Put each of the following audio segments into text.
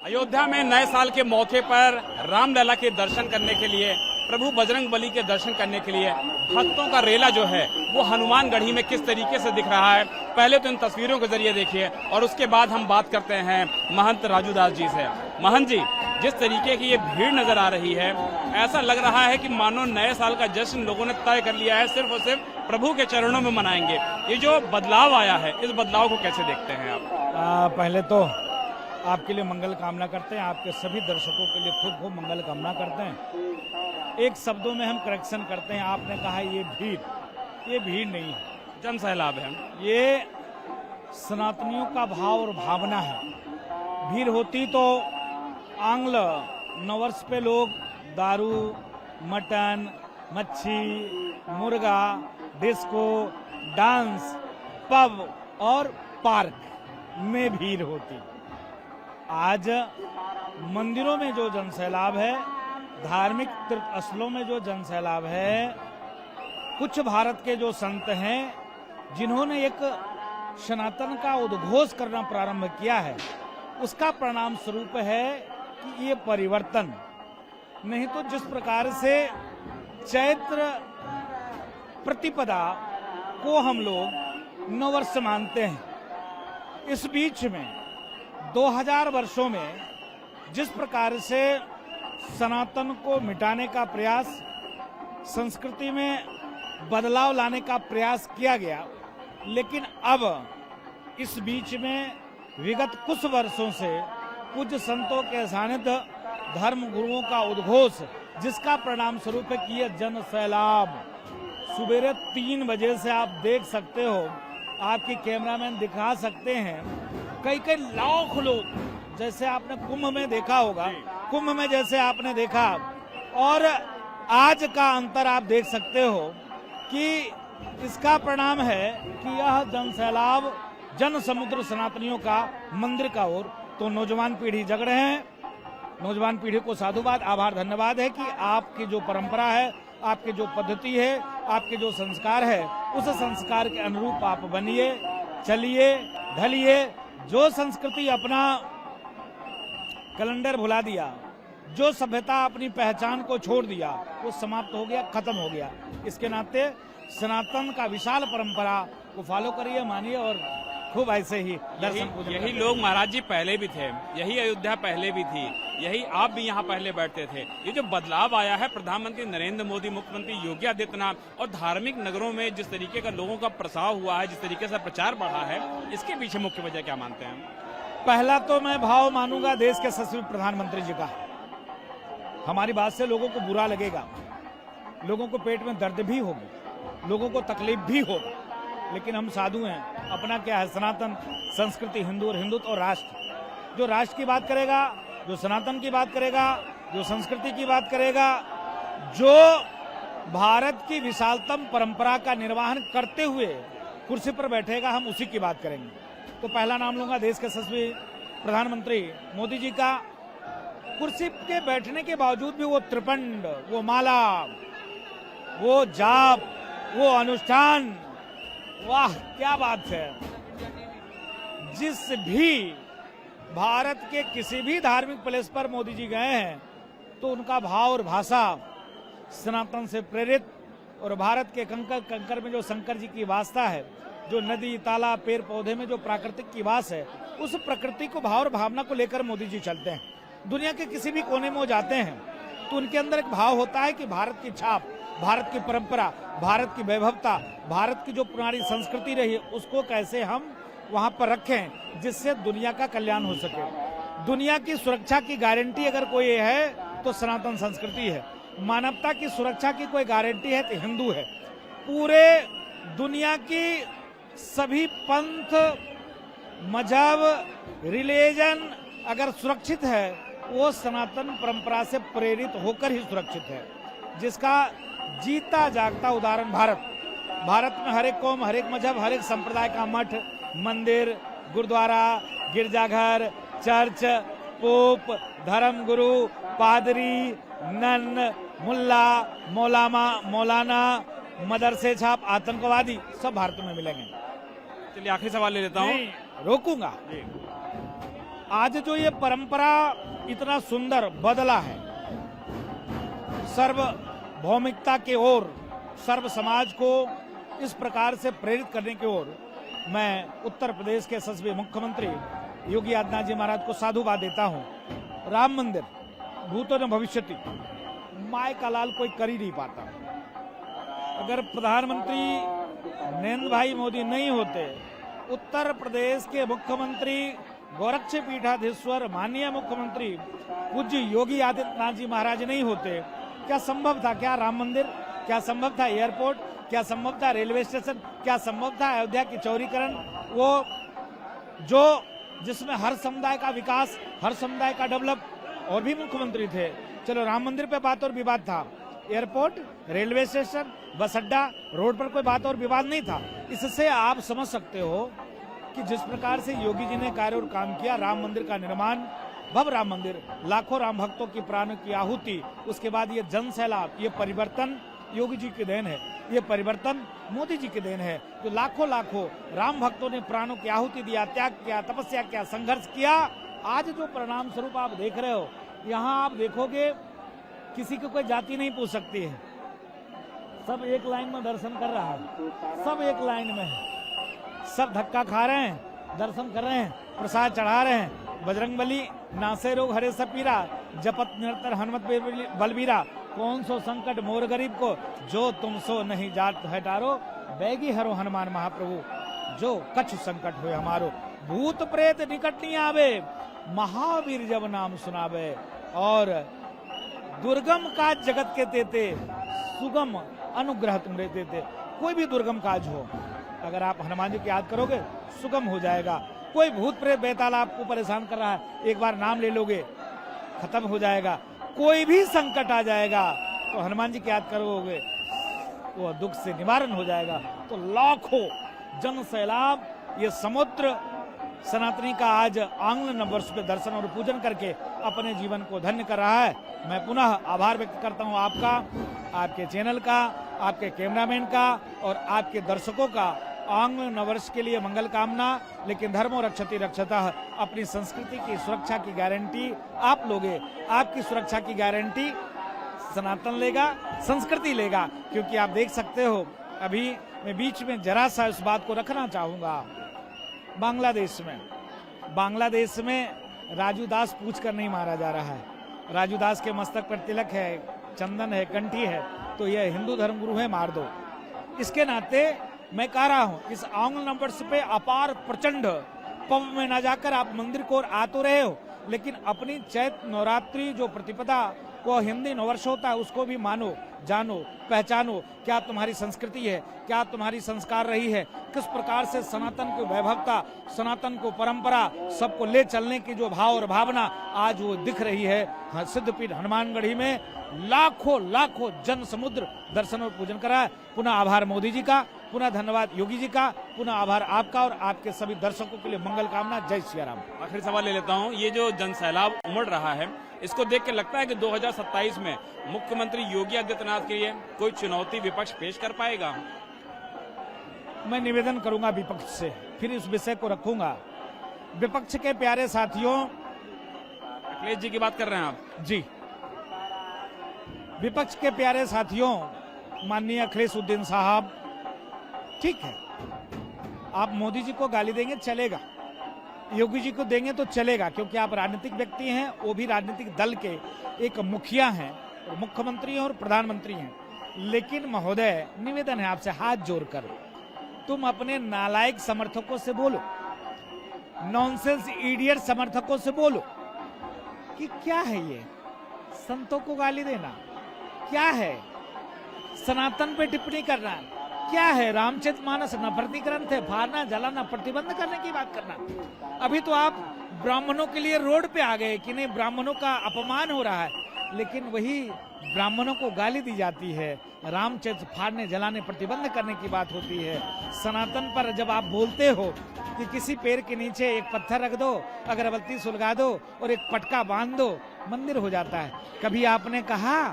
अयोध्या में नए साल के मौके पर रामलला के दर्शन करने के लिए, प्रभु बजरंग बली के दर्शन करने के लिए भक्तों का रेला जो है वो हनुमानगढ़ी में किस तरीके से दिख रहा है, पहले तो इन तस्वीरों के जरिए देखिए और उसके बाद हम बात करते हैं महंत राजूदास जी से। महंत जी, जिस तरीके की ये भीड़ नजर आ रही है, ऐसा लग रहा है कि मानो नए साल का जश्न लोगों ने तय कर लिया है, सिर्फ और सिर्फ प्रभु के चरणों में मनाएंगे। ये जो बदलाव आया है, इस बदलाव को कैसे देखते हैं आप? पहले तो आपके लिए मंगल कामना करते हैं, आपके सभी दर्शकों के लिए खूब खूब मंगल कामना करते हैं। एक शब्दों में हम करेक्शन करते हैं, आपने कहा ये भीड़ नहीं है, जन सैलाब है। ये सनातनियों का भाव और भावना है। भीड़ होती तो आंग्ल नववर्ष पे लोग दारू, मटन, मच्छी, मुर्गा, डिस्को, डांस, पब और पार्क में भीड़ होती। आज मंदिरों में जो जनसैलाब है, धार्मिक तीर्थ स्थलों में जो जनसैलाब है, कुछ भारत के जो संत हैं जिन्होंने एक सनातन का उद्घोष करना प्रारंभ किया है, उसका परिणाम स्वरूप है कि ये परिवर्तन। नहीं तो जिस प्रकार से चैत्र प्रतिपदा को हम लोग नववर्ष मानते हैं, इस बीच में 2000 वर्षों में जिस प्रकार से सनातन को मिटाने का प्रयास, संस्कृति में बदलाव लाने का प्रयास किया गया, लेकिन अब इस बीच में विगत कुछ वर्षों से कुछ संतों के सानिध्य, धर्म गुरुओं का उद्घोष, जिसका परिणाम स्वरूप है कि यह जन सैलाब सुबेरे 3 बजे से आप देख सकते हो, आपकी कैमरामैन दिखा सकते हैं, कई कई लाख लोग, जैसे आपने कुंभ में देखा होगा, कुंभ में जैसे आपने देखा, और आज का अंतर आप देख सकते हो कि इसका परिणाम है कि यह जन सैलाब, जन समुद्र सनातनियों का मंदिर का ओर। तो नौजवान पीढ़ी जग रहे हैं, नौजवान पीढ़ी को साधुवाद, आभार, धन्यवाद है कि आपकी जो परंपरा है, आपकी जो पद्धति है, आपके जो संस्कार है, उस संस्कार के अनुरूप आप बनिए, चलिए, ढलिए। जो संस्कृति अपना कैलेंडर भुला दिया, जो सभ्यता अपनी पहचान को छोड़ दिया, वो समाप्त हो गया, खत्म हो गया। इसके नाते सनातन का विशाल परंपरा को फॉलो करिए, मानिए और खूब ऐसे ही दर्शन। यही लोग महाराज जी पहले भी थे, यही अयोध्या पहले भी थी, यही आप भी यहाँ पहले बैठते थे। ये जो बदलाव आया है, प्रधानमंत्री नरेंद्र मोदी, मुख्यमंत्री योगी आदित्यनाथ और धार्मिक नगरों में जिस तरीके का लोगों का प्रसाव हुआ है, जिस तरीके से प्रचार बढ़ा है, इसके पीछे मुख्य वजह क्या मानते हैं? पहला तो मैं भाव मानूंगा देश के यशस्वी प्रधानमंत्री जी का। हमारी बात से लोगों को बुरा लगेगा, लोगों को पेट में दर्द भी होगी, लोगों को तकलीफ भी होगी, लेकिन हम साधु हैं। अपना क्या है? सनातन संस्कृति, हिंदू और हिंदुत्व और राष्ट्र। जो राष्ट्र की बात करेगा, जो सनातन की बात करेगा, जो संस्कृति की बात करेगा, जो भारत की विशालतम परंपरा का निर्वहन करते हुए कुर्सी पर बैठेगा, हम उसी की बात करेंगे। तो पहला नाम लूंगा देश के यशस्वी प्रधानमंत्री मोदी जी का। कुर्सी के बैठने के बावजूद भी वो त्रिपंड, वो माला, वो जाप, वो अनुष्ठान, वाह क्या बात है। जिस भी भारत के किसी भी धार्मिक प्लेस पर मोदी जी गए हैं, तो उनका भाव और भाषा सनातन से प्रेरित, और भारत के कंकर कंकर में जो शंकर जी की वास्ता है, जो नदी, तालाब, पेड़ पौधे में जो प्राकृतिक की वास है, उस प्रकृति को, भाव और भावना को लेकर मोदी जी चलते हैं। दुनिया के किसी भी कोने में वो जाते हैं तो उनके अंदर एक भाव होता है कि भारत की छाप, भारत की परंपरा, भारत की वैभवता, भारत की जो पुरानी संस्कृति रही है, उसको कैसे हम वहां पर रखें जिससे दुनिया का कल्याण हो सके। दुनिया की सुरक्षा की गारंटी अगर कोई है तो सनातन संस्कृति है। मानवता की सुरक्षा की कोई गारंटी है तो हिंदू है। पूरे दुनिया की सभी पंथ, मजहब, रिलीजन अगर सुरक्षित है, वो सनातन परंपरा से प्रेरित होकर ही सुरक्षित है, जिसका जीता जागता उदाहरण भारत में हर एक कौम, हर एक मजहब, हर एक संप्रदाय का मठ, मंदिर, गुरुद्वारा, गिरजाघर, चर्च, पोप, धर्मगुरु, पादरी, नन, मुल्ला, मौलाना, मदरसे छाप, आतंकवादी सब भारत में मिलेंगे। चलिए आखिरी सवाल ले लेता हूँ, रोकूंगा। आज जो ये परंपरा इतना सुंदर बदला है, सार्वभौमिकता के ओर, सर्व समाज को इस प्रकार से प्रेरित करने की ओर, मैं उत्तर प्रदेश के यशस्वी मुख्यमंत्री योगी आदित्यनाथ जी महाराज को साधुवाद देता हूं। राम मंदिर भूतो न भविष्यति, माय का लाल कोई कर ही नहीं पाता। अगर प्रधानमंत्री नरेंद्र भाई मोदी नहीं होते, उत्तर प्रदेश के मुख्यमंत्री गोरक्ष पीठाधीश्वर माननीय मुख्यमंत्री पूज्य योगी आदित्यनाथ जी महाराज नहीं होते, क्या संभव था? क्या राम मंदिर, क्या संभव था एयरपोर्ट, क्या संभव था रेलवे स्टेशन, क्या संभव था अयोध्या की चौड़ीकरण, वो जो जिसमें हर समुदाय का विकास, हर समुदाय का डेवलप, और भी मुख्यमंत्री थे। चलो राम मंदिर पे बात और विवाद था, एयरपोर्ट, रेलवे स्टेशन, बस अड्डा, रोड पर कोई बात और विवाद नहीं था। इससे आप समझ सकते हो कि जिस प्रकार से योगी जी ने कार्य और काम किया, राम मंदिर का निर्माण, भव्य राम मंदिर, लाखों राम भक्तों की प्राणों की आहुति, उसके बाद ये जन सैलाब, ये परिवर्तन योगी जी की देन है, ये परिवर्तन मोदी जी की देन है। जो लाखों लाखों राम भक्तों ने प्राणों की आहुति दिया, त्याग किया, तपस्या किया, संघर्ष किया, आज जो परिणाम स्वरूप आप देख रहे हो, यहाँ आप देखोगे किसी को कोई जाति नहीं पूछ सकती है, सब एक लाइन में दर्शन कर रहा है, सब एक लाइन में है, सब धक्का खा रहे हैं, दर्शन कर रहे हैं, प्रसाद चढ़ा रहे हैं। बजरंगबली नासे रोग हरे सब पीरा, जपत निरंतर हनुमत बलबीरा, कौन सो संकट मोर गरीब को, जो तुम सो नहीं जात है टारो, बैगी हरो हनुमान महाप्रभु, जो कछु संकट हुए हमारो, भूत प्रेत निकट नहीं आवे, महावीर जब नाम सुनावे, और दुर्गम काज जगत के देते, सुगम अनुग्रह तुम देते। कोई भी दुर्गम काज हो, अगर आप हनुमान जी की याद करोगे, सुगम हो जाएगा। कोई भूत प्रेत बेताल आपको परेशान कर रहा है, एक बार नाम ले लोगे, खत्म हो जाएगा। कोई भी संकट आ जाएगा तो हनुमान जी की याद करोगे, वो दुख से निवारण हो जाएगा। तो लाखों जन सैलाब, ये समुद्र सनातनी का आज आंग्ल नववर्ष पे दर्शन और पूजन करके अपने जीवन को धन्य कर रहा है। मैं पुनः आभार व्यक्त करता हूं आपका, आपके चैनल का, आपके कैमरामैन का और आपके दर्शकों का। आंग्ल नववर्ष के लिए मंगल कामना, लेकिन धर्मो रक्षति रक्षतः, अपनी संस्कृति की सुरक्षा की गारंटी आप लोगे, आपकी सुरक्षा की गारंटी सनातन लेगा, संस्कृति लेगा। क्योंकि आप देख सकते हो, अभी मैं बीच में जरा सा इस बात को रखना चाहूंगा, बांग्लादेश में राजू दास पूछ कर नहीं मारा जा रहा है। राजू दास के मस्तक पर तिलक है, चंदन है, कंठी है, तो यह हिंदू धर्मगुरु है, मार दो। इसके नाते मैं कह रहा हूं, इस आंग्ल नववर्ष पे अपार प्रचंड पव में ना जाकर आप मंदिर को आ तो रहे हो, लेकिन अपनी चैत्र नवरात्रि जो प्रतिपदा को हिंदी नववर्ष होता है, उसको भी मानो, जानो, पहचानो। क्या तुम्हारी संस्कृति है, क्या तुम्हारी संस्कार रही है, किस प्रकार से सनातन को वैभवता, सनातन को परंपरा, सबको ले चलने की जो भाव और भावना आज वो दिख रही है। सिद्धपीठ हनुमानगढ़ी में लाखों लाखों जन समुद्र दर्शन और पूजन करा है। पुनः आभार मोदी जी का, पुनः धन्यवाद योगी जी का, पुनः आभार आपका और आपके सभी दर्शकों के लिए मंगल कामना। जय सिया राम। आखिरी सवाल ले लेता हूं, ये जो जन सैलाब उमड़ रहा है, इसको देख के लगता है कि 2027 में मुख्यमंत्री योगी आदित्यनाथ के लिए कोई चुनौती विपक्ष पेश कर पाएगा? मैं निवेदन करूंगा विपक्ष से, फिर इस विषय को रखूंगा। विपक्ष के प्यारे साथियों, अखिलेश जी की बात कर रहे हैं आप? जी, विपक्ष के प्यारे साथियों, माननीय अखिलेशुद्दीन साहब, ठीक है, आप मोदी जी को गाली देंगे चलेगा, योगी जी को देंगे तो चलेगा, क्योंकि आप राजनीतिक व्यक्ति हैं, वो भी राजनीतिक दल के एक मुखिया हैं, मुख्यमंत्री हैं और प्रधानमंत्री हैं। लेकिन महोदय, निवेदन है आपसे हाथ जोड़कर, तुम अपने नालायक समर्थकों से बोलो, नॉनसेंस इडियट समर्थकों से बोलो कि क्या है ये, संतों को गाली देना क्या है, सनातन पे टिप्पणी करना क्या है, रामचरितमानस नफरती ग्रंथ है, फाड़ना जलाना प्रतिबंध करने की बात करना। अभी तो आप ब्राह्मणों के लिए रोड पे आ गए कि नहीं, ब्राह्मणों का अपमान हो रहा है, लेकिन वही ब्राह्मणों को गाली दी जाती है, रामचरित फाड़ने जलाने प्रतिबंध करने की बात होती है। सनातन पर जब आप बोलते हो कि किसी पेड़ के नीचे एक पत्थर रख दो, अगरबत्ती सुलगा दो और एक पटका बांध दो, मंदिर हो जाता है। कभी आपने कहा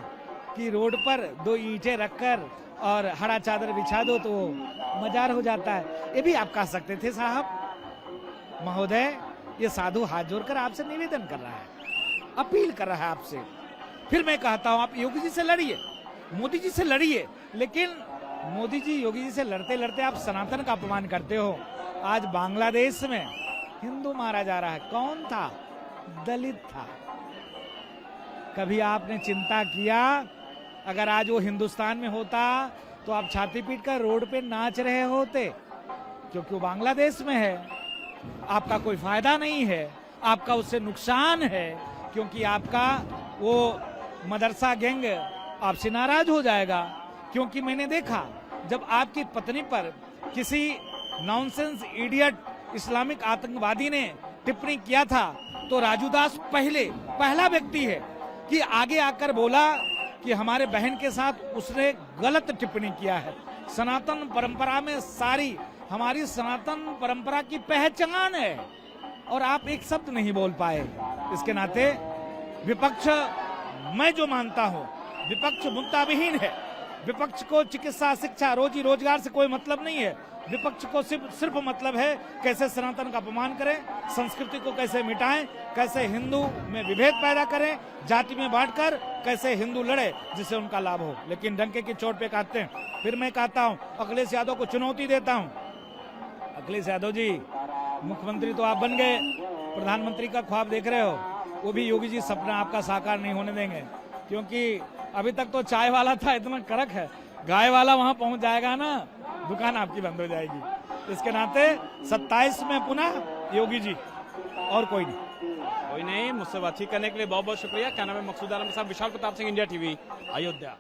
कि रोड पर 2 ईंटें रखकर और हरा चादर बिछा दो तो मजार हो जाता है? ये भी आप कह सकते थे साहब। महोदय, ये साधु हाथ जोड़कर आपसे निवेदन कर रहा है, अपील कर रहा है आपसे। फिर मैं कहता हूं आप योगी जी से लड़िए, मोदी जी से लड़िए, लेकिन मोदी जी योगी जी से लड़ते लड़ते आप सनातन का अपमान करते हो। आज बांग्लादेश में हिंदू मारा जा रहा है, कौन था? दलित था। कभी आपने चिंता किया अगर आज वो हिंदुस्तान में होता तो आप छाती पीट कर रोड पे नाच रहे होते? क्योंकि वो बांग्लादेश में है, आपका कोई फायदा नहीं है, आपका उससे नुकसान है, क्योंकि आपका वो मदरसा गैंग आपसे नाराज हो जाएगा। क्योंकि मैंने देखा जब आपकी पत्नी पर किसी नॉनसेंस इडियट इस्लामिक आतंकवादी ने टिप्पणी किया था तो राजू दास पहला व्यक्ति है कि आगे आकर बोला कि हमारे बहन के साथ उसने गलत टिप्पणी किया है। सनातन परंपरा में सारी हमारी सनातन परंपरा की पहचान है और आप एक शब्द नहीं बोल पाए। इसके नाते विपक्ष, मैं जो मानता हूं विपक्ष मुद्दा विहीन है। विपक्ष को चिकित्सा, शिक्षा, रोजी रोजगार से कोई मतलब नहीं है। विपक्ष को सिर्फ मतलब है कैसे सनातन का अपमान करें, संस्कृति को कैसे मिटाएं, कैसे हिंदू में विभेद पैदा करें, जाति में बांटकर कैसे हिंदू लड़े जिससे उनका लाभ हो। लेकिन डंके की चोट पे काटते हैं। फिर मैं कहता हूं अखिलेश यादव को चुनौती देता हूं। अखिलेश यादव जी, मुख्यमंत्री तो आप बन गए, प्रधानमंत्री का ख्वाब देख रहे हो, वो भी योगी जी सपना आपका साकार नहीं होने देंगे। क्योंकि अभी तक तो चाय वाला था, इतना कड़क है, गाय वाला वहां पहुंच जाएगा ना, दुकान आपकी बंद हो जाएगी। इसके नाते 27 में पुनः योगी जी और कोई नहीं। मुझसे बातचीत करने के लिए बहुत बहुत शुक्रिया। क्या नाम है? मकसूद आलम के साथ विशाल प्रताप सिंह, इंडिया टीवी, अयोध्या।